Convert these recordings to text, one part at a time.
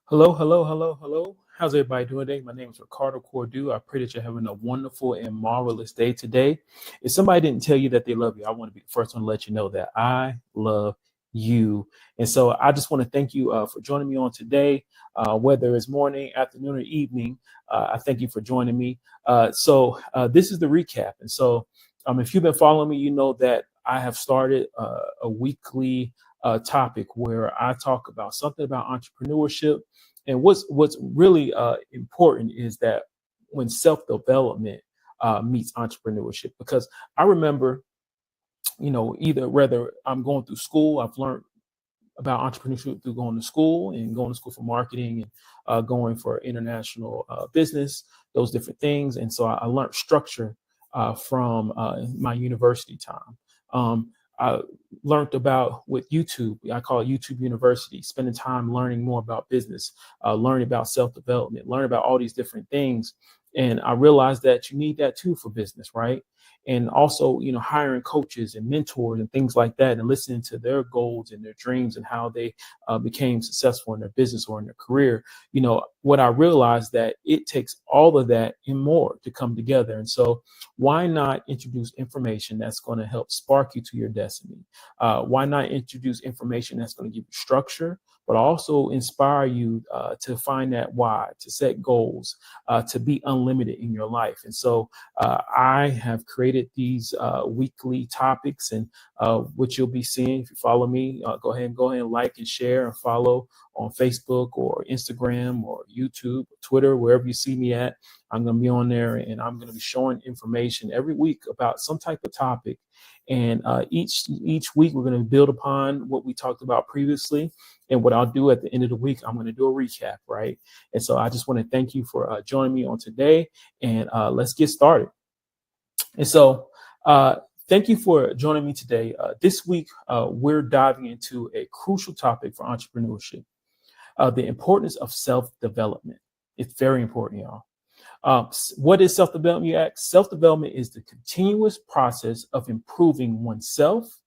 Hello, hello, hello, hello. How's everybody doing today? My name is Ricardo Cordu. I pray that you're having a wonderful and marvelous day today. If somebody didn't tell you that they love you, I want to be the first one to let you know that I love you. And so I just want to thank you for joining me on today, whether it's morning, afternoon, or evening. I thank you for joining me. This is the recap. And so if you've been following me, you know that I have started a weekly topic where I talk about something about entrepreneurship. And what's really important is that when self-development meets entrepreneurship, because I remember, either whether I'm going through school, I've learned about entrepreneurship through going to school and going to school for marketing and going for international business, those different things. And so I learned structure from my university time. I learned about with YouTube. I call it YouTube University, spending time learning more about business, learning about self-development, learning about all these different things. And I realized that you need that too for business, right? And also, hiring coaches and mentors and things like that, and listening to their goals and their dreams and how they became successful in their business or in their career. What I realized that it takes all of that and more to come together. And so why not introduce information that's going to help spark you to your destiny? Why not introduce information that's going to give you structure, but also inspire you to find that why, to set goals, to be unlimited in your life? And so I have created these weekly topics, and what you'll be seeing if you follow me, go ahead and like and share and follow on Facebook or Instagram or YouTube, Twitter, wherever you see me at. I'm going to be on there, and I'm going to be showing information every week about some type of topic. And each week, we're going to build upon what we talked about previously. And what I'll do at the end of the week, I'm going to do a recap, right? And so I just want to thank you for joining me on today, and let's get started. And so thank you for joining me today. This week, we're diving into a crucial topic for entrepreneurship, the importance of self-development. It's very important, y'all. What is self-development, you ask? Self-development is the continuous process of improving oneself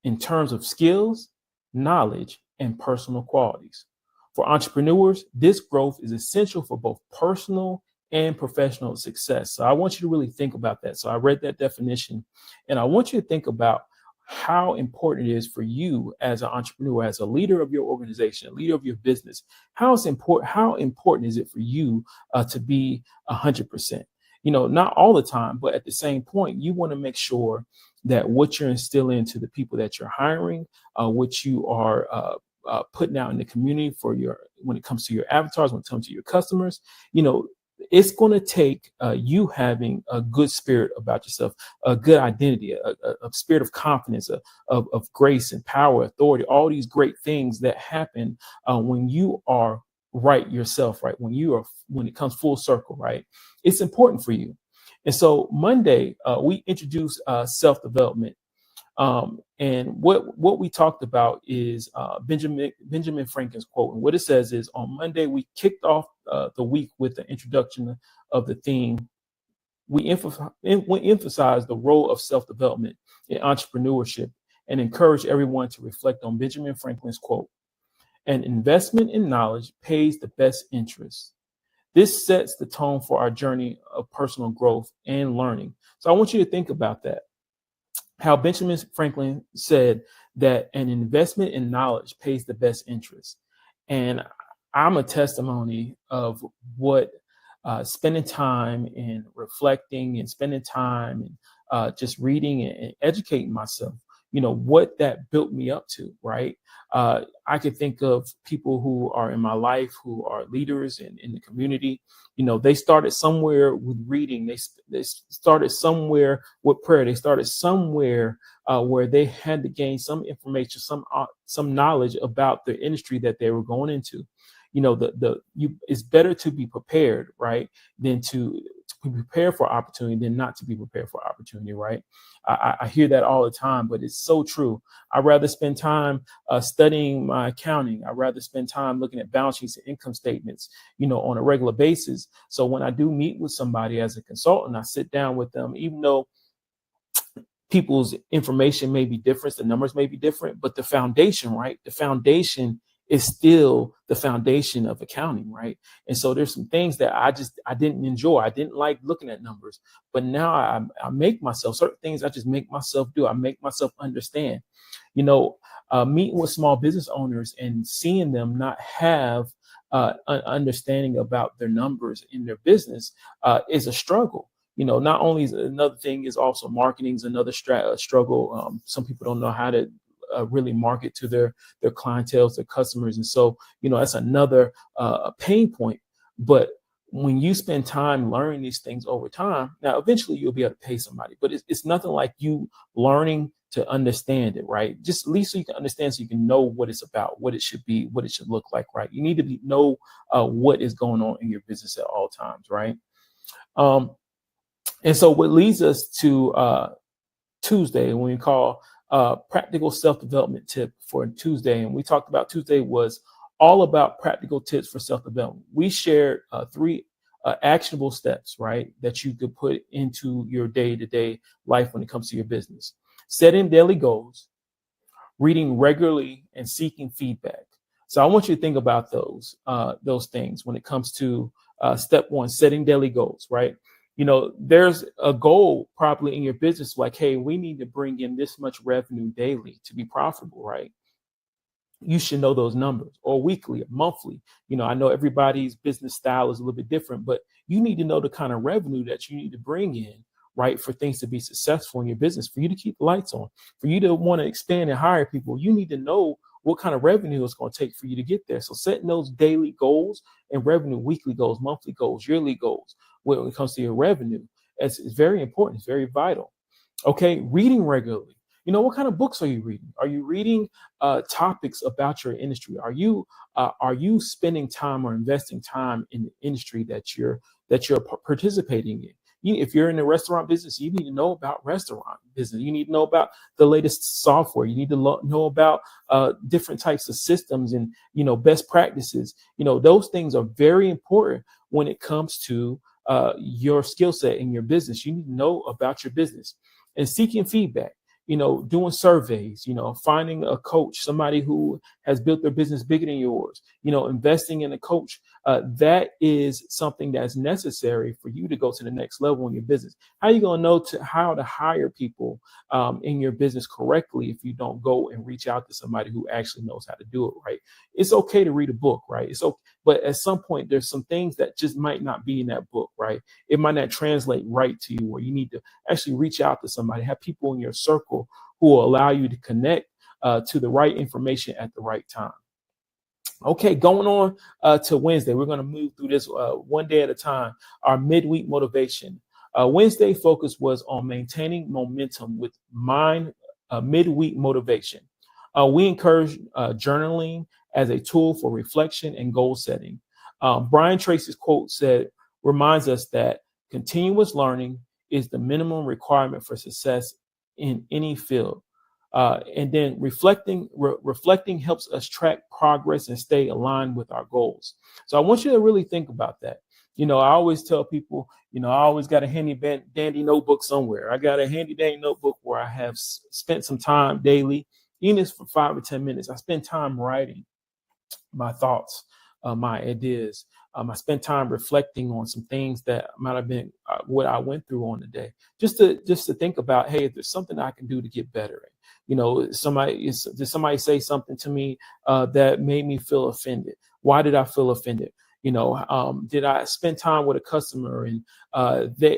in terms of skills, knowledge, and personal qualities. For entrepreneurs, this growth is essential for both personal and professional success. So I want you to really think about that. So I read that definition, and I want you to think about how important it is for you as an entrepreneur, as a leader of your organization, a leader of your business. How important is it for you to be 100%? Not all the time, but at the same point, you want to make sure that what you're instilling into the people that you're hiring, what you are putting out in the community when it comes to your avatars, when it comes to your customers, it's going to take you having a good spirit about yourself, a good identity, a spirit of confidence, of grace and power, authority, all these great things that happen when you are right yourself, right? When it comes full circle, right? It's important for you. And so Monday, we introduced self-development. And what we talked about is Benjamin Franklin's quote. And what it says is, on Monday, we kicked off the week with the introduction of the theme. We emphasize the role of self-development in entrepreneurship and encourage everyone to reflect on Benjamin Franklin's quote: "An investment in knowledge pays the best interest." This sets the tone for our journey of personal growth and learning. So I want you to think about that. How Benjamin Franklin said that an investment in knowledge pays the best interest. And I'm a testimony of what spending time and reflecting and spending time and just reading and educating myself, what that built me up to, right? I could think of people who are in my life who are leaders in the community. They started somewhere with reading. They started somewhere with prayer. They started somewhere where they had to gain some information, some knowledge about the industry that they were going into. It's better to be prepared, right, than to be prepared for opportunity than not to be prepared for opportunity, right? I hear that all the time, but it's so true. I'd rather spend time studying my accounting. I'd rather spend time looking at balance sheets and income statements, on a regular basis. So when I do meet with somebody as a consultant, I sit down with them, even though people's information may be different, the numbers may be different, but the foundation, right? The foundation is still the foundation of accounting, right? And so there's some things that I didn't enjoy. I didn't like looking at numbers, but now I make myself certain things. I just make myself do. I make myself understand. You know, meeting with small business owners and seeing them not have an understanding about their numbers in their business is a struggle. You know, not only is another thing is also marketing is another struggle. Some people don't know how to really market to their clientele, their customers, and so that's another pain point. But when you spend time learning these things over time, now eventually you'll be able to pay somebody. But it's nothing like you learning to understand it, right? Just at least so you can understand, so you can know what it's about, what it should be, what it should look like, right? You need to know what is going on in your business at all times, right? And so what leads us to Tuesday, when we call practical self-development tip for Tuesday. And we talked about Tuesday was all about practical tips for self-development. We shared 3 actionable steps, right, that you could put into your day-to-day life when it comes to your business. Setting daily goals, reading regularly, and seeking feedback. So I want you to think about those things when it comes to step 1, setting daily goals, right? There's a goal probably in your business like, hey, we need to bring in this much revenue daily to be profitable, right? You should know those numbers, or weekly, or monthly. I know everybody's business style is a little bit different, but you need to know the kind of revenue that you need to bring in, right, for things to be successful in your business, for you to keep the lights on, for you to want to expand and hire people. You need to know what kind of revenue it's going to take for you to get there. So setting those daily goals and revenue, weekly goals, monthly goals, yearly goals, when it comes to your revenue, it's very important. It's very vital. Okay, reading regularly. What kind of books are you reading? Are you reading topics about your industry? Are you spending time or investing time in the industry that you're participating in? If you're in the restaurant business, you need to know about restaurant business. You need to know about the latest software. You need to know about different types of systems and best practices. Those things are very important when it comes to your skill set in your business. You need to know about your business. And seeking feedback, doing surveys, finding a coach, somebody who has built their business bigger than yours, investing in a coach. That is something that's necessary for you to go to the next level in your business. How are you going to know how to hire people in your business correctly if you don't go and reach out to somebody who actually knows how to do it, right? It's okay to read a book, right? It's okay. But at some point, there's some things that just might not be in that book, right? It might not translate right to you, or you need to actually reach out to somebody, have people in your circle who will allow you to connect to the right information at the right time. Okay, going on to Wednesday, we're going to move through this one day at a time. Our midweek motivation. Wednesday focus was on maintaining momentum with midweek motivation. We encourage journaling as a tool for reflection and goal setting. Brian Tracy's quote reminds us that continuous learning is the minimum requirement for success in any field. And then reflecting helps us track progress and stay aligned with our goals. So I want you to really think about that. I always tell people, I always got a handy dandy notebook somewhere. I got a handy dandy notebook where I have spent some time daily, even if it's for 5 or 10 minutes. I spend time writing my thoughts, my ideas. I spent time reflecting on some things that might have been what I went through on the day, just to think about, hey, if there's something I can do to get better. Did somebody say something to me that made me feel offended? Why did I feel offended? Did I spend time with a customer and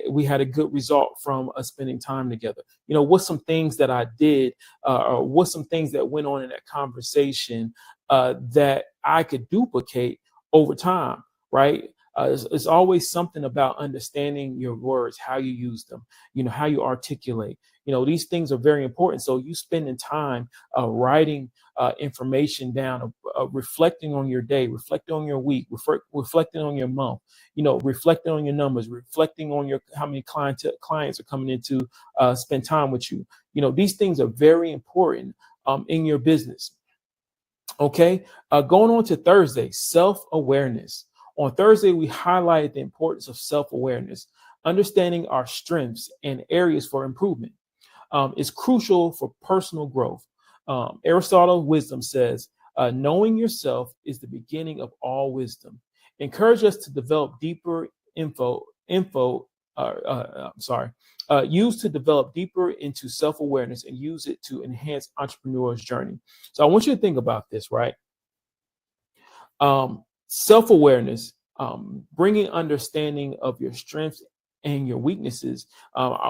we had a good result from us spending time together? What's some things that I did or what's some things that went on in that conversation that I could duplicate over time, right? It's always something about understanding your words, how you use them, how you articulate. These things are very important. So you spending time writing information down, reflecting on your day, reflecting on your week, reflecting on your month, reflecting on your numbers, reflecting on how many clients are coming in to spend time with you. These things are very important in your business. Okay, going on to Thursday, self-awareness. On Thursday, we highlighted the importance of self-awareness. Understanding our strengths and areas for improvement is crucial for personal growth. Aristotle's wisdom says, Knowing yourself is the beginning of all wisdom. Encourage us to develop deeper use to develop deeper into self-awareness and use it to enhance entrepreneur's journey. So I want you to think about this, right? Self-awareness, bringing understanding of your strengths and your weaknesses.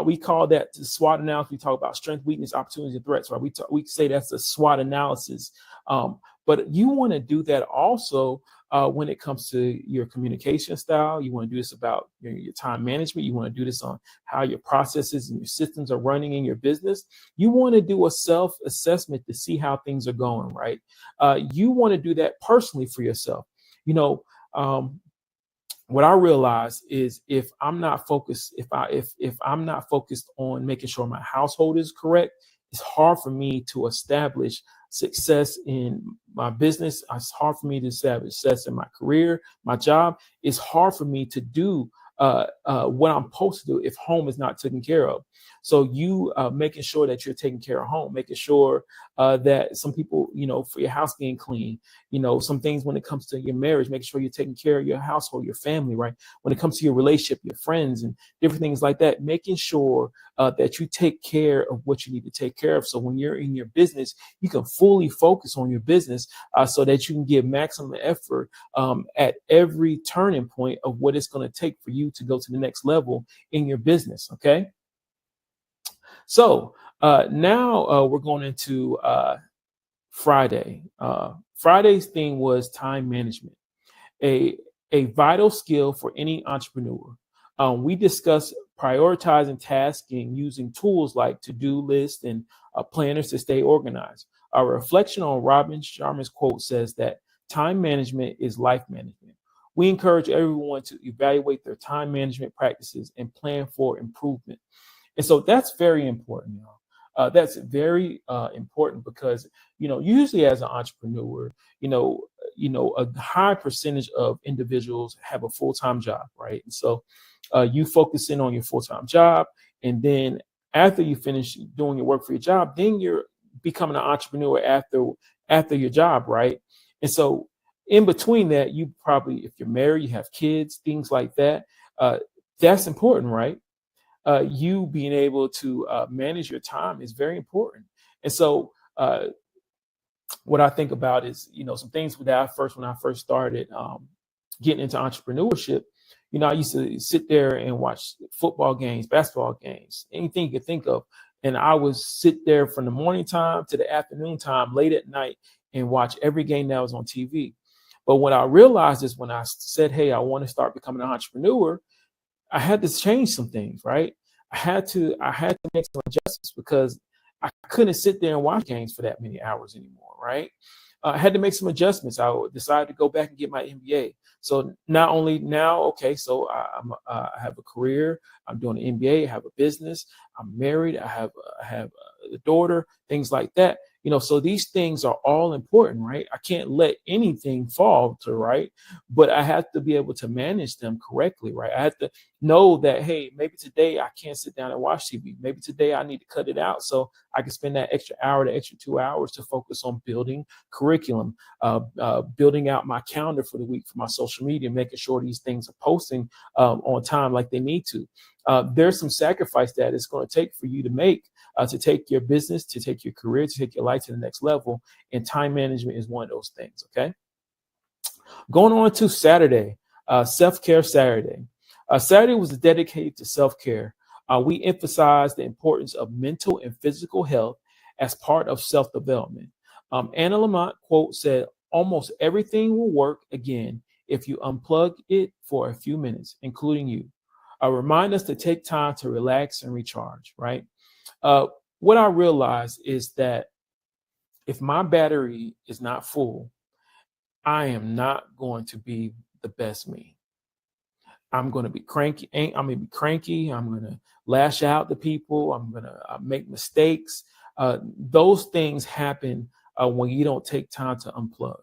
We call that the SWOT analysis. We talk about strength, weakness, opportunities, and threats, right? We say that's a SWOT analysis. But you want to do that also when it comes to your communication style. You want to do this about your time management. You want to do this on how your processes and your systems are running in your business. You want to do a self-assessment to see how things are going, right? You want to do that personally for yourself. What I realize is if I'm not focused, if I'm not focused on making sure my household is correct, it's hard for me to establish success in my business. It's hard for me to establish success in my career, my job. It's hard for me to do what I'm supposed to do if home is not taken care of. So you making sure that you're taking care of home, making sure that some people, for your house being clean, some things when it comes to your marriage, making sure you're taking care of your household, your family, right? When it comes to your relationship, your friends and different things like that, making sure that you take care of what you need to take care of. So when you're in your business, you can fully focus on your business so that you can give maximum effort at every turning point of what it's going to take for you to go to the next level in your business. Okay. So now we're going into Friday. Friday's theme was time management, a vital skill for any entrepreneur. We discussed prioritizing tasks and using tools like to-do lists and planners to stay organized. Our reflection on Robin Sharma's quote says that time management is life management. We encourage everyone to evaluate their time management practices and plan for improvement. And so that's very important, that's very important because, usually as an entrepreneur, a high percentage of individuals have a full-time job, right? And so you focus in on your full-time job. And then after you finish doing your work for your job, then you're becoming an entrepreneur after your job, right? And so in between that, you probably, if you're married, you have kids, things like that. That's important, right? You being able to manage your time is very important. And so what I think about is, some things when I first started getting into entrepreneurship, I used to sit there and watch football games, basketball games, anything you could think of. And I would sit there from the morning time to the afternoon time, late at night, and watch every game that was on TV. But what I realized is when I said, hey, I want to start becoming an entrepreneur, I had to change some things, right? I had to make some adjustments because I couldn't sit there and watch games for that many hours anymore, right? I had to make some adjustments. I decided to go back and get my MBA. So not only now, okay, so I have a career. I'm doing an MBA. I have a business. I'm married. I have a daughter. Things like that. So these things are all important, right? I can't let anything fall to right, but I have to be able to manage them correctly, right? I have to know that, hey, maybe today I can't sit down and watch TV. Maybe today I need to cut it out so I can spend that extra hour, the extra 2 hours to focus on building curriculum, building out my calendar for the week for my social media, making sure these things are posting on time like they need to. There's some sacrifice that it's going to take for you to make to take your business, to take your career, to take your life to the next level. And time management is one of those things. Okay. Going on to Saturday, self-care Saturday. Saturday was dedicated to self-care. We emphasized the importance of mental and physical health as part of self-development. Anna Lamont quote said, almost everything will work again if you unplug it for a few minutes, including you. Remind us to take time to relax and recharge, right? What I realize is that if my battery is not full, I am not going to be the best me. I'm going to be cranky. I'm going to be cranky. I'm going to lash out to people. I'm going to make mistakes. Those things happen when you don't take time to unplug.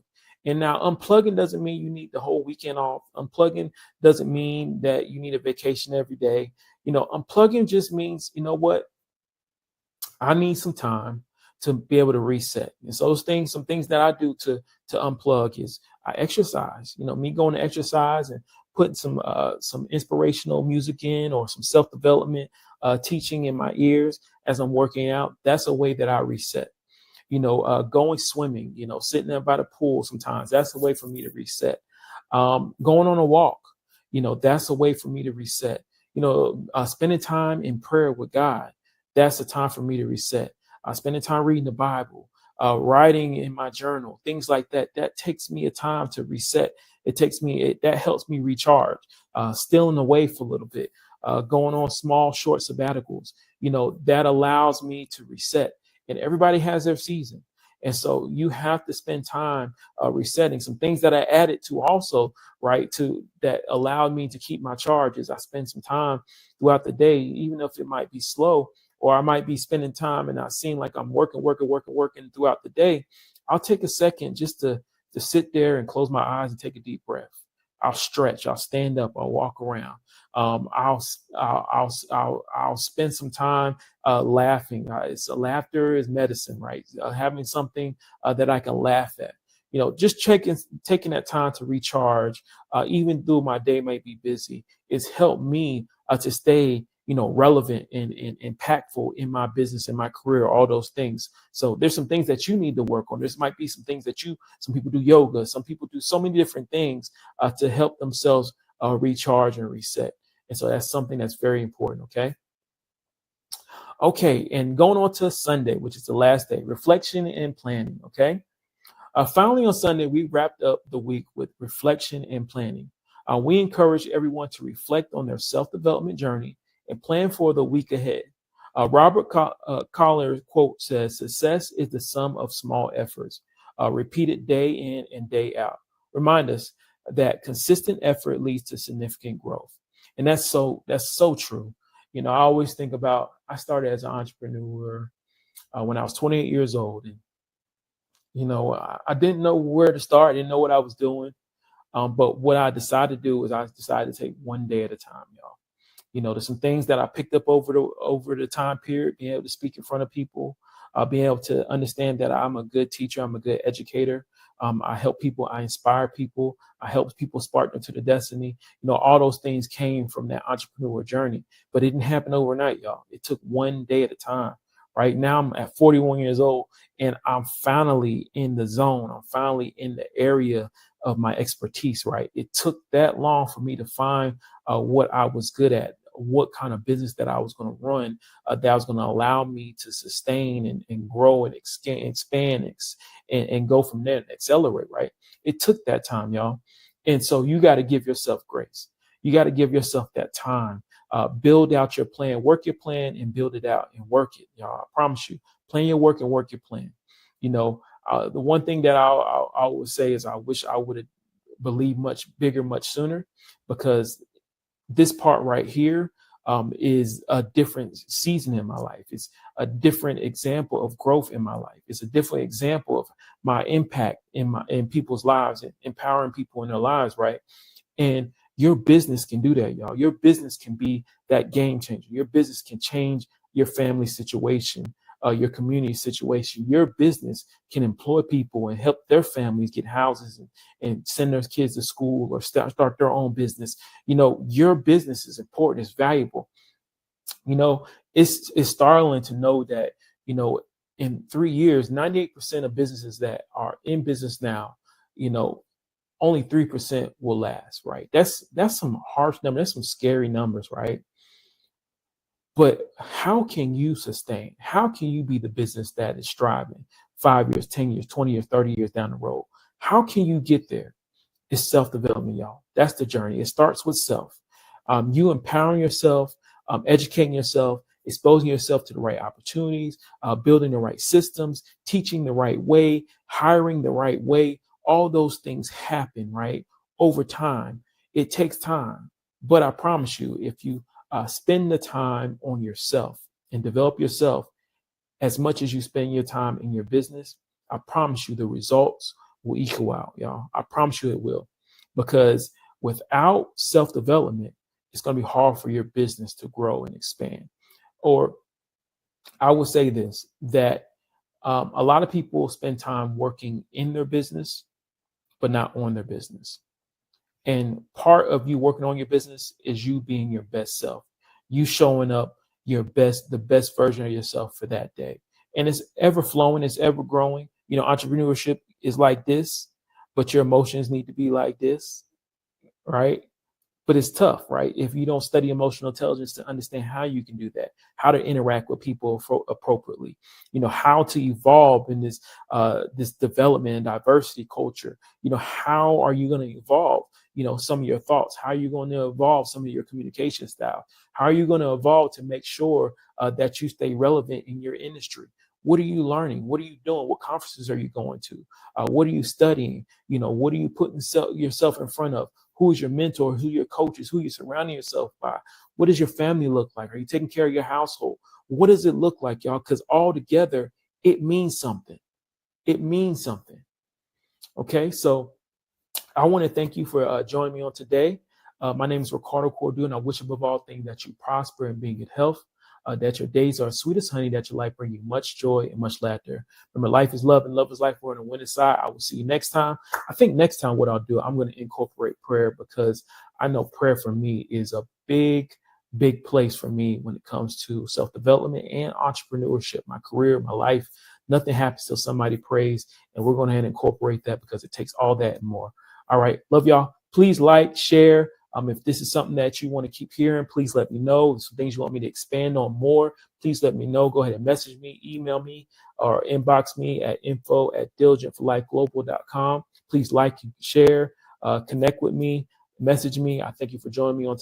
And now unplugging doesn't mean you need the whole weekend off. Unplugging doesn't mean that you need a vacation every day. Unplugging just means, what? I need some time to be able to reset. And so those things, some things that I do to unplug is I exercise. Me going to exercise and putting some inspirational music in, or some self development teaching in my ears as I'm working out. That's a way that I reset. Going swimming, sitting there by the pool sometimes. That's a way for me to reset. Going on a walk, that's a way for me to reset. Spending time in prayer with God, that's a time for me to reset. Spending time reading the Bible, writing in my journal, things like that. That takes me a time to reset. That helps me recharge. Stealing away for a little bit, going on small, short sabbaticals, that allows me to reset. And everybody has their season. And so you have to spend time resetting. Some things that I added to also, right, to that allowed me to keep my charges. I spend some time throughout the day, even if it might be slow, or I might be spending time and I seem like I'm working throughout the day. I'll take a second just to sit there and close my eyes and take a deep breath. I'll stretch. I'll stand up. I'll walk around. I'll spend some time laughing. Laughter is medicine, right? Having something that I can laugh at. Just taking that time to recharge, even though my day might be busy, it's helped me to stay, relevant and impactful in my business, in my career, all those things. So there's some things that you need to work on. There's might be some things that some people do yoga, some people do so many different things to help themselves recharge and reset. And so that's something that's very important. Okay. And going on to Sunday, which is the last day, reflection and planning. Okay. Finally, on Sunday, we wrapped up the week with reflection and planning. We encourage everyone to reflect on their self-development journey and plan for the week ahead. Robert Collier quote says, "Success is the sum of small efforts, repeated day in and day out." Remind us that consistent effort leads to significant growth. And that's so true. I always think about, I started as an entrepreneur when I was 28 years old. And I didn't know where to start. I didn't know what I was doing. But what I decided to do is I decided to take one day at a time, y'all. There's some things that I picked up over the time period, being able to speak in front of people, being able to understand that I'm a good teacher, I'm a good educator. I help people, I inspire people, I help people spark them to the destiny. All those things came from that entrepreneurial journey, but it didn't happen overnight, y'all. It took one day at a time. Right now, I'm at 41 years old, and I'm finally in the zone. I'm finally in the area of my expertise, right? It took that long for me to find what I was good at, what kind of business that I was going to run, that was going to allow me to sustain and grow and expand and go from there and accelerate, right? It took that time, y'all. And so you got to give yourself grace. You got to give yourself that time. Build out your plan, work your plan and build it out and work it, y'all. I promise you, plan your work and work your plan. The one thing that I would say is I wish I would have believed much bigger, much sooner, because this part right here is a different season in my life. It's a different example of growth in my life. It's a different example of my impact in people's lives and empowering people in their lives, right? And your business can do that, y'all. Your business can be that game changer. Your business can change your family situation, your community situation. Your business can employ people and help their families get houses and send their kids to school or start their own business. Your business is important. It's valuable. It's startling to know that, in 3 years, 98% of businesses that are in business now, only 3% will last, right? That's some harsh numbers. That's some scary numbers, right? But how can you sustain? How can you be the business that is striving 5 years, 10 years, 20 years, 30 years down the road? How can you get there? It's self-development, y'all. That's the journey. It starts with self. You empowering yourself, educating yourself, exposing yourself to the right opportunities, building the right systems, teaching the right way, hiring the right way. All those things happen, right? Over time. It takes time. But I promise you, if you spend the time on yourself and develop yourself as much as you spend your time in your business, I promise you the results will equal out, y'all. I promise you it will. Because without self-development, it's going to be hard for your business to grow and expand. Or I would say this, that A lot of people spend time working in their business, but not on their business. And part of you working on your business is you being your best self, you showing up the best version of yourself for that day. And it's ever flowing, it's ever growing. Entrepreneurship is like this, but your emotions need to be like this, right? But it's tough, right? If you don't study emotional intelligence to understand how you can do that, how to interact with people appropriately, how to evolve in this development and diversity culture. How are you going to evolve? Some of your thoughts. How are you going to evolve some of your communication style? How are you going to evolve to make sure that you stay relevant in your industry? What are you learning? What are you doing? What conferences are you going to? What are you studying? What are you putting yourself in front of? Who is your mentor? Who are your coaches? Who are you surrounding yourself by? What does your family look like? Are you taking care of your household? What does it look like, y'all? Because all together, it means something. It means something. Okay, so I want to thank you for joining me on today. My name is Ricardo Cordu, and I wish above all things that you prosper and be in good health, that your days are sweet as honey, that your life bring you much joy and much laughter. Remember, life is love and love is life. We're on the winning side. I will see you next time. I think next time what I'll do, I'm going to incorporate prayer, because I know prayer for me is a big, big place for me when it comes to self-development and entrepreneurship, my career, my life. Nothing happens till somebody prays, and we're going to incorporate that, because it takes all that and more. All right. Love y'all. Please like, share. If this is something that you want to keep hearing, please let me know. Some things you want me to expand on more, please let me know. Go ahead and message me, email me, or inbox me at info@diligentforlifeglobal.com. Please like, share, connect with me, message me. I thank you for joining me on today.